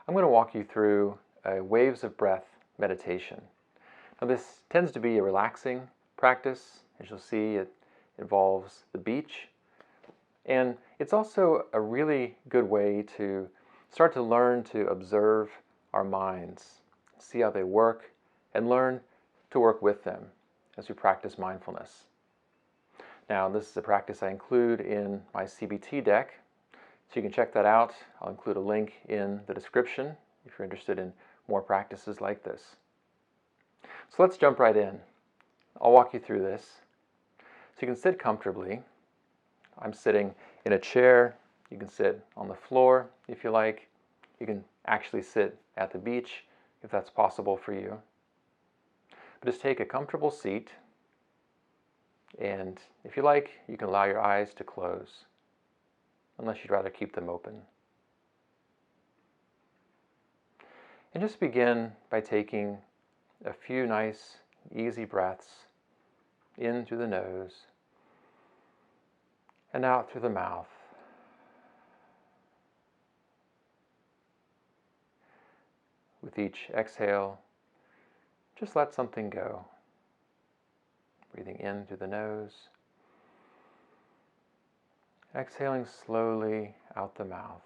I'm going to walk you through a waves of breath meditation. Now this tends to be a relaxing practice. As you'll see, it involves the beach. And it's also a really good way to start to learn to observe our minds, see how they work, and learn to work with them as we practice mindfulness. Now, this is a practice I include in my CBT deck, so you can check that out. I'll include a link in the description if you're interested in more practices like this. So let's jump right in. I'll walk you through this. So you can sit comfortably. I'm sitting in a chair. You can sit on the floor if you like. You can actually sit at the beach if that's possible for you. But just take a comfortable seat, and if you like, you can allow your eyes to close, unless you'd rather keep them open. And just begin by taking a few nice, easy breaths in through the nose and out through the mouth. With each exhale, just let something go. Breathing in through the nose, exhaling slowly out the mouth.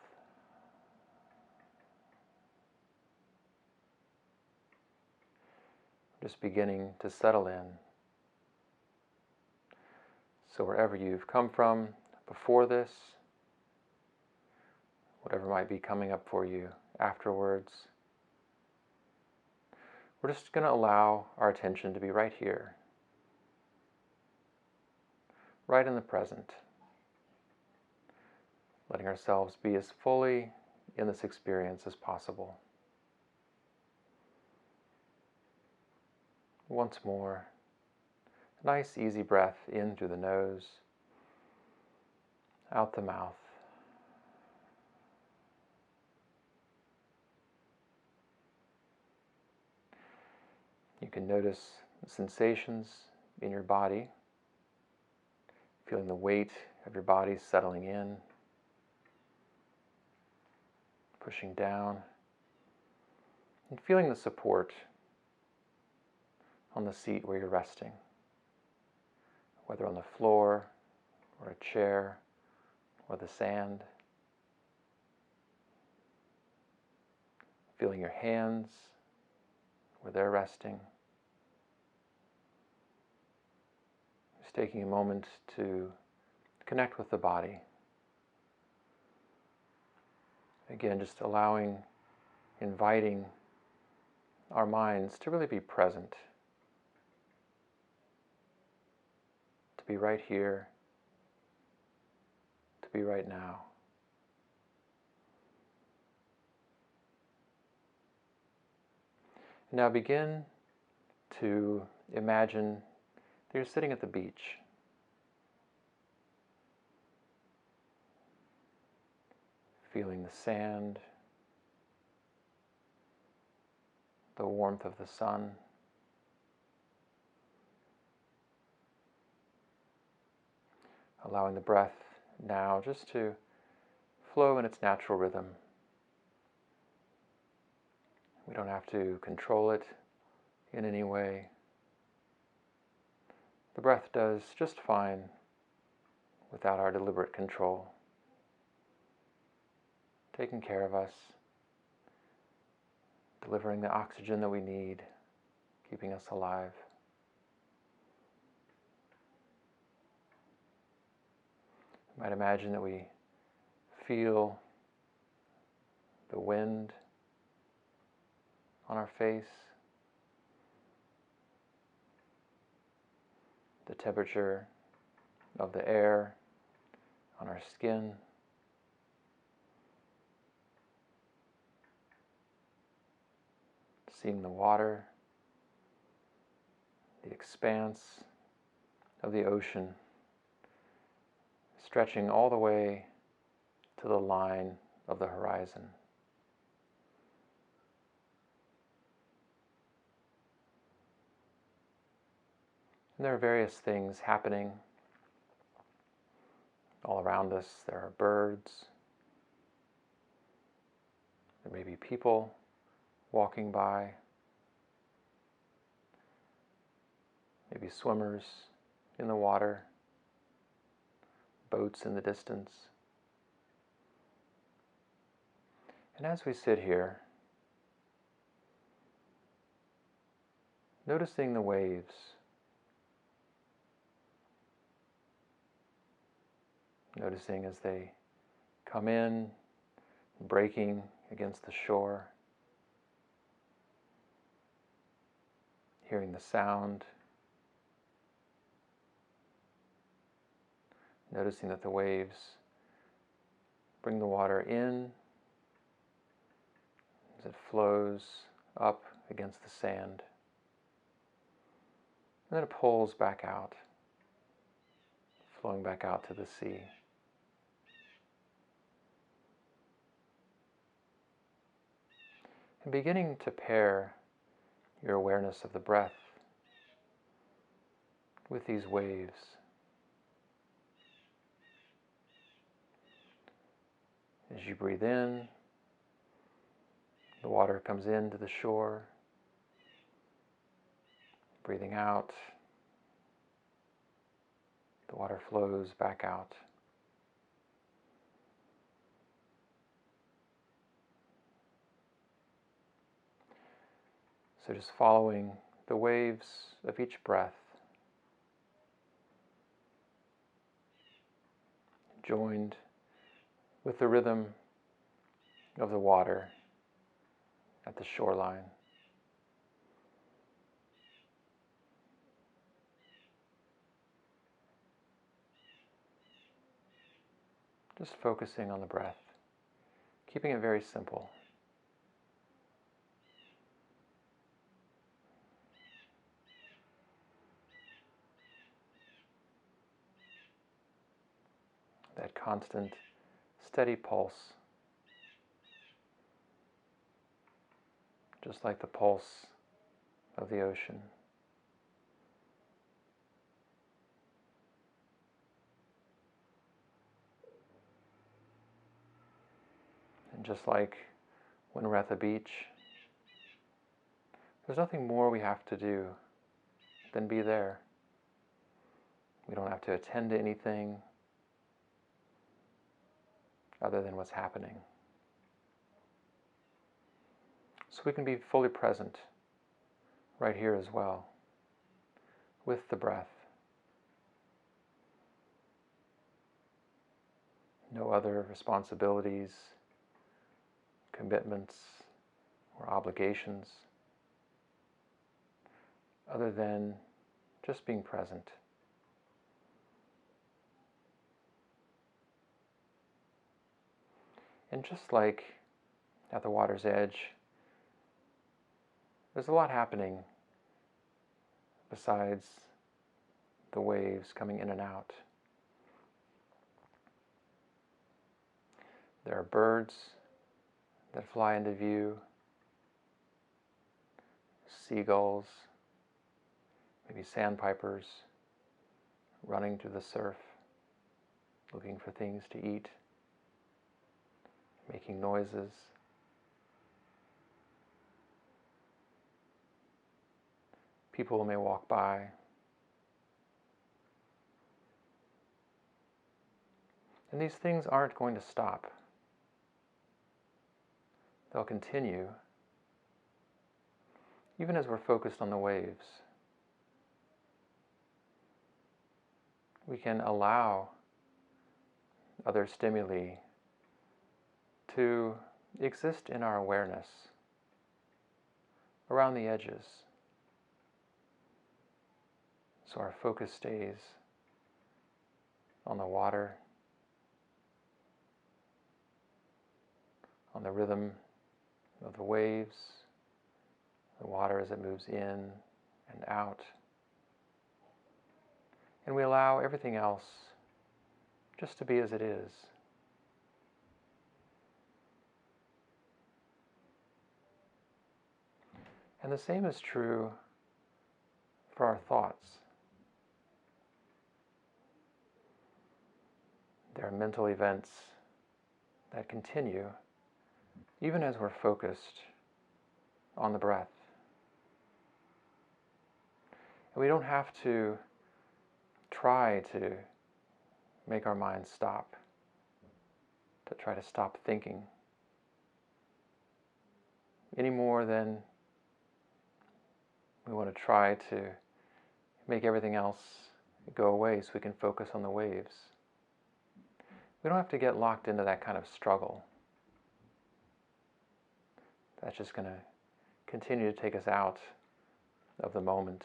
Just beginning to settle in. So wherever you've come from before this, whatever might be coming up for you afterwards, we're just going to allow our attention to be right here, right in the present, letting ourselves be as fully in this experience as possible. Once more, nice easy breath in through the nose, out the mouth. You can notice the sensations in your body, feeling the weight of your body settling in, pushing down, and feeling the support on the seat where you're resting, whether on the floor or a chair or the sand. Feeling your hands where they're resting. Just taking a moment to connect with the body. Again, just allowing, inviting our minds to really be present, to be right here, to be right now. Now begin to imagine that you're sitting at the beach. Feeling the sand, the warmth of the sun. Allowing the breath now just to flow in its natural rhythm. We don't have to control it in any way. The breath does just fine without our deliberate control, taking care of us, delivering the oxygen that we need, keeping us alive. You might imagine that we feel the wind on our face, the temperature of the air on our skin, seeing the water, the expanse of the ocean, stretching all the way to the line of the horizon. And there are various things happening all around us. There are birds. There There may be people walking by, maybe swimmers in the water, boats in the distance. And as we sit here, noticing the waves, noticing as they come in, breaking against the shore, hearing the sound, noticing that the waves bring the water in as it flows up against the sand, and then it pulls back out, flowing back out to the sea. And beginning to pair your awareness of the breath with these waves. As you breathe in, the water comes into the shore. Breathing out, the water flows back out. So just following the waves of each breath, joined with the rhythm of the water at the shoreline. Just focusing on the breath, keeping it very simple. That constant, steady pulse, just like the pulse of the ocean. And just like when we're at the beach, there's nothing more we have to do than be there. We don't have to attend to anything other than what's happening. So we can be fully present right here as well, with the breath. No other responsibilities, commitments, or obligations, other than just being present. And just like at the water's edge, there's a lot happening besides the waves coming in and out. There are birds that fly into view, seagulls, maybe sandpipers running through the surf, looking for things to eat, making noises. People may walk by. And these things aren't going to stop. They'll continue, even as we're focused on the waves. We can allow other stimuli to exist in our awareness around the edges, so our focus stays on the water, on the rhythm of the waves, the water as it moves in and out. And we allow everything else just to be as it is. And the same is true for our thoughts. There are mental events that continue even as we're focused on the breath. And we don't have to try to make our mind stop, to try to stop thinking, any more than we want to try to make everything else go away so we can focus on the waves. We don't have to get locked into that kind of struggle. That's just going to continue to take us out of the moment,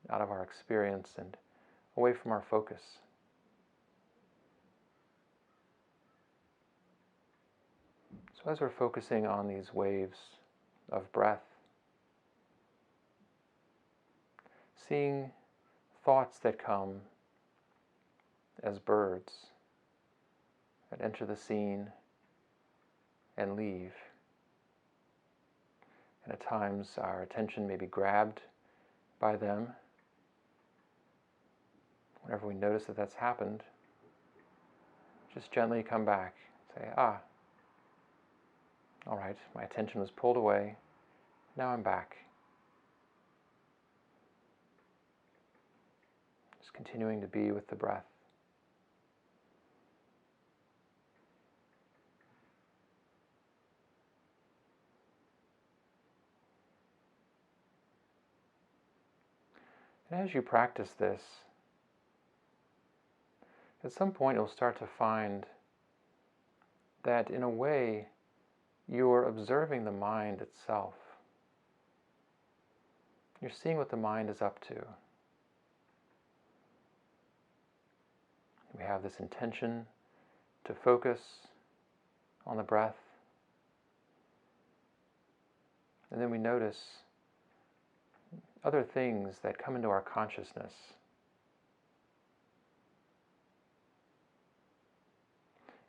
out of our experience, and away from our focus. So as we're focusing on these waves of breath, seeing thoughts that come as birds that enter the scene and leave. And at times our attention may be grabbed by them. Whenever we notice that that's happened, just gently come back. Say, all right, my attention was pulled away. Now I'm back. Just continuing to be with the breath. And as you practice this, at some point you'll start to find that in a way you're observing the mind itself. You're seeing what the mind is up to. We have this intention to focus on the breath, and then we notice other things that come into our consciousness.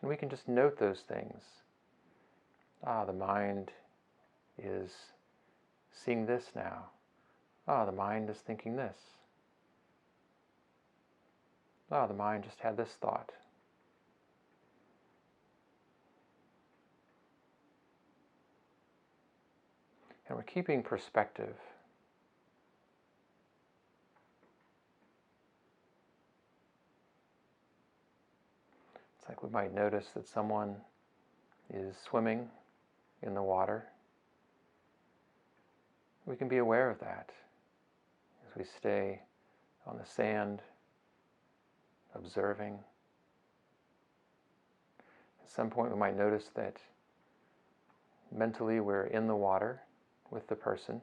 And we can just note those things. The mind is seeing this now. The mind is thinking this. The mind just had this thought. And we're keeping perspective. It's like we might notice that someone is swimming in the water. We can be aware of that as we stay on the sand, observing. At some point we might notice that mentally we're in the water with the person.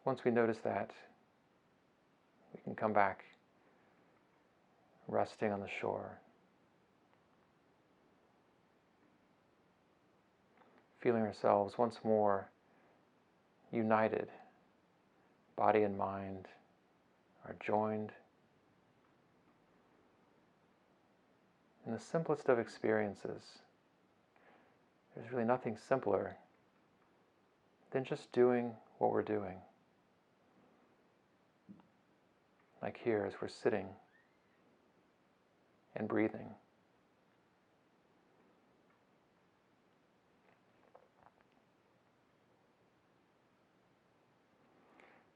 Once we notice that, we can come back, resting on the shore, feeling ourselves once more united. Body and mind are joined in the simplest of experiences. There's really nothing simpler than just doing what we're doing. Like here, as we're sitting and breathing.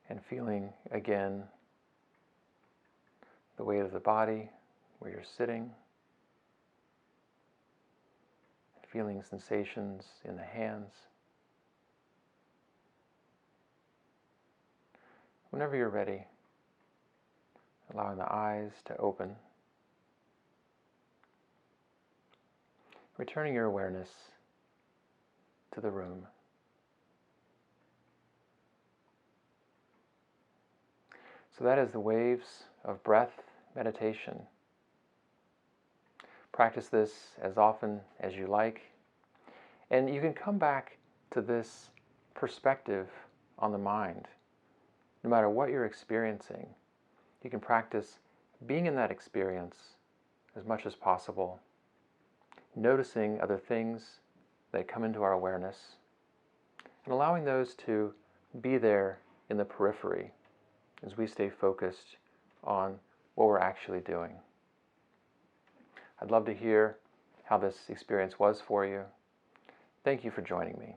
And feeling again the weight of the body where you're sitting. Feeling sensations in the hands. Whenever you're ready, allowing the eyes to open. Returning your awareness to the room. So that is the waves of breath meditation. Practice this as often as you like, and you can come back to this perspective on the mind. No matter what you're experiencing, you can practice being in that experience as much as possible, noticing other things that come into our awareness, and allowing those to be there in the periphery as we stay focused on what we're actually doing. I'd love to hear how this experience was for you. Thank you for joining me.